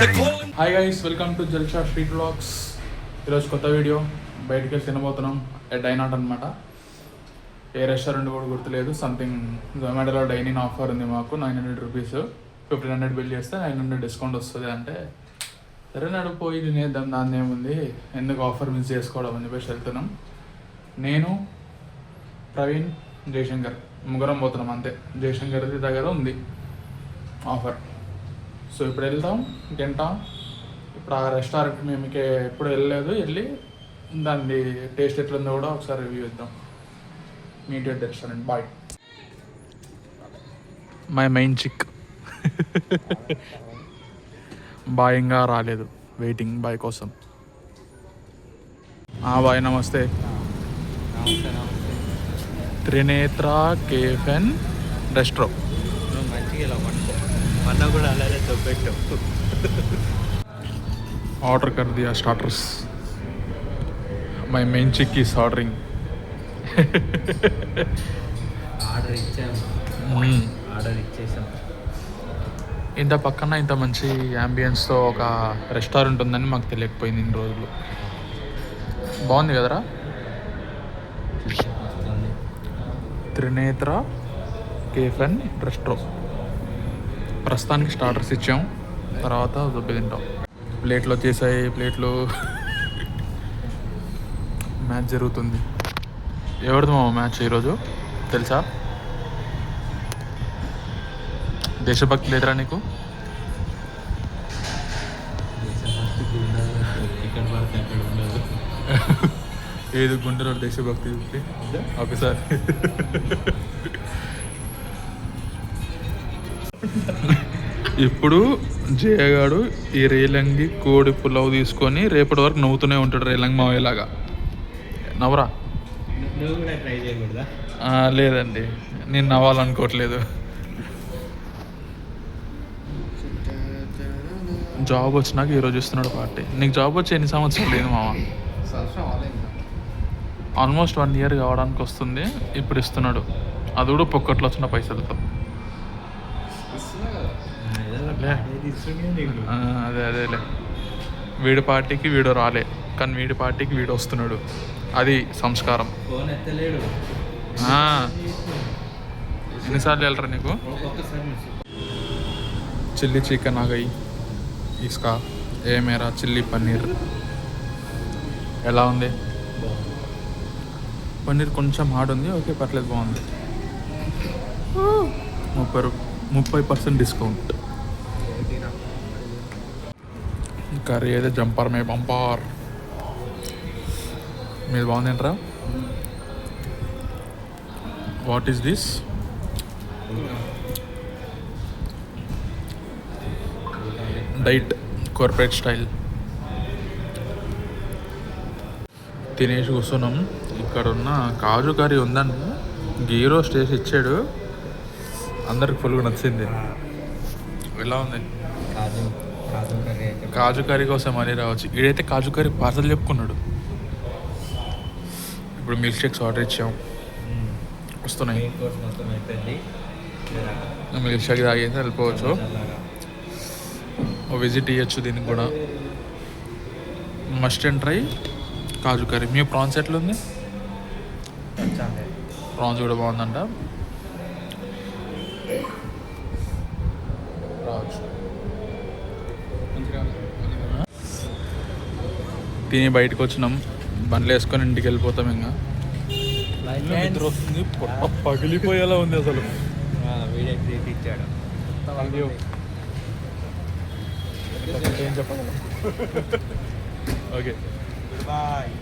Hi guys, welcome to Jalsha street vlogs. ఈరోజు కొత్త video. బయటికి వెళ్ళి తినబోతున్నాం డైనాట్ అనమాట. ఏ రెస్టారెంట్ కూడా గుర్తులేదు. సంథింగ్ జొమాటోలో డైనింగ్ ఆఫర్ ఉంది మాకు. 900 రూపీస్, 1500 బిల్ చేస్తే 900 డిస్కౌంట్ వస్తుంది అంటే సరే నడిపోయి తినేద్దాం, దాన్ని ఏముంది, ఎందుకు ఆఫర్ మిస్ చేసుకోవడం అని చెప్పేసి వెళ్తున్నాం. నేను, ప్రవీణ్, జయశంకర్ ముగ్గురం పోతున్నాం అంతే. జయశంకర్ది దగ్గర ఉంది ఆఫర్. సో ఇప్పుడు వెళ్తాం, తింటాం. ఇప్పుడు ఆ రెస్టారెంట్ మేము ఎప్పుడు వెళ్ళలేదు, వెళ్ళి దాన్ని టేస్ట్ ఎట్లుందో కూడా ఒకసారి రివ్యూ ఇద్దాం. Meet at restaurant. Boy. My main chick boy ఇంకా రాలేదు, వెయిటింగ్ బాయ్ కోసం. బాయ్, నమస్తే. Trinetra cafe and restro. కూడా అలాగే చూపెట్టాం. ऑर्डर कर दिया starters. My main chick is ordering. Order ఇచ్చేసాం. ఇంత పక్కన ఇంత మంచి యాంబియన్స్తో ఒక రెస్టారెంట్ ఉందని మాకు తెలియకపోయింది ఇన్ని రోజులు. బాగుంది కదరా. Trinetra cafe and restro. ప్రస్తుతానికి స్టార్టర్స్ ఇచ్చాం, తర్వాత దొబ్బి తింటాం. ప్లేట్లు వచ్చేసాయి, ప్లేట్లు. మ్యాచ్ జరుగుతుంది. ఎవరిది మా మ్యాచ్ ఈరోజు తెలుసా? దేశభక్తి లేదురా నీకు? ఏది గుండెలో దేశభక్తి ఒకసారి. ఇప్పుడు జయగాడు ఈ రేలంగి కోడి పులావ్ తీసుకొని రేపటి వరకు నవ్వుతూనే ఉంటాడు, రేలంగి మావేలాగా. నవ్వరా? నువ్వు కూడా ట్రై చేయకూడదా? లేదండి, నేను నవ్వాలనుకోవట్లేదు. జాబ్ వచ్చినాక ఈరోజు ఇస్తున్నాడు పార్టీ. నీకు జాబ్ వచ్చి ఎన్ని సంవత్సరాలు లేదు మామ? ఆల్మోస్ట్ 1 ఇయర్ కావడానికి వస్తుంది. ఇప్పుడు ఇస్తున్నాడు, అది కూడా పొక్కట్లో వచ్చిన పైసలతో. అదేలే, వీడి పార్టీకి వీడు రాలే, కానీ వీడి పార్టీకి వీడు వస్తున్నాడు. అది సంస్కారం. ఎన్నిసార్లు వెళ్ళరా నీకు? చిల్లీ చికెన్ ఆగయి, ఇస్కా ఏ మేరా చిల్లీ పన్నీర్. ఎలా ఉంది? పన్నీర్ కొంచెం హార్డ్ ఉంది, ఓకే పర్లేదు, బాగుంది. 30% డిస్కౌంట్. కర్రీ అయితే జంపర్ మే బంపర్. మీరు బాగుంది ఏంట్రా? What is this? Diet corporate style. తినేసి కూర్చున్నాం. ఇక్కడ ఉన్న కాజు కర్రీ ఉందని గీ రోస్ట్ వేసి ఇచ్చాడు, అందరికి ఫుల్గా నచ్చింది. ఎలా ఉంది? కాజు కర్రీ కోసం మనీ రావచ్చు. ఈడైతే కాజు కర్రీ పార్సల్ చెప్పుకున్నాడు. ఇప్పుడు మిల్క్ షేక్స్ ఆర్డర్ ఇచ్చాం, వస్తున్నాయి. మిల్క్ షేక్ తాగేసి వెళ్ళిపోవచ్చు. విజిట్ ఇవ్వచ్చు దీనికి కూడా. Must and try kaju curry. Me prawns ఎట్లా ఉంది? ప్రాన్స్ కూడా బాగుందంట. రావచ్చు. తిని బయటకు వచ్చినాం, బండ్లు వేసుకొని ఇంటికి వెళ్ళిపోతాం. ఇంకా నిద్ర వస్తుంది, పొట్ట పగిలిపోయేలా ఉంది అసలు. ఇచ్చాడు ఏం చెప్పాలి. Okay bye.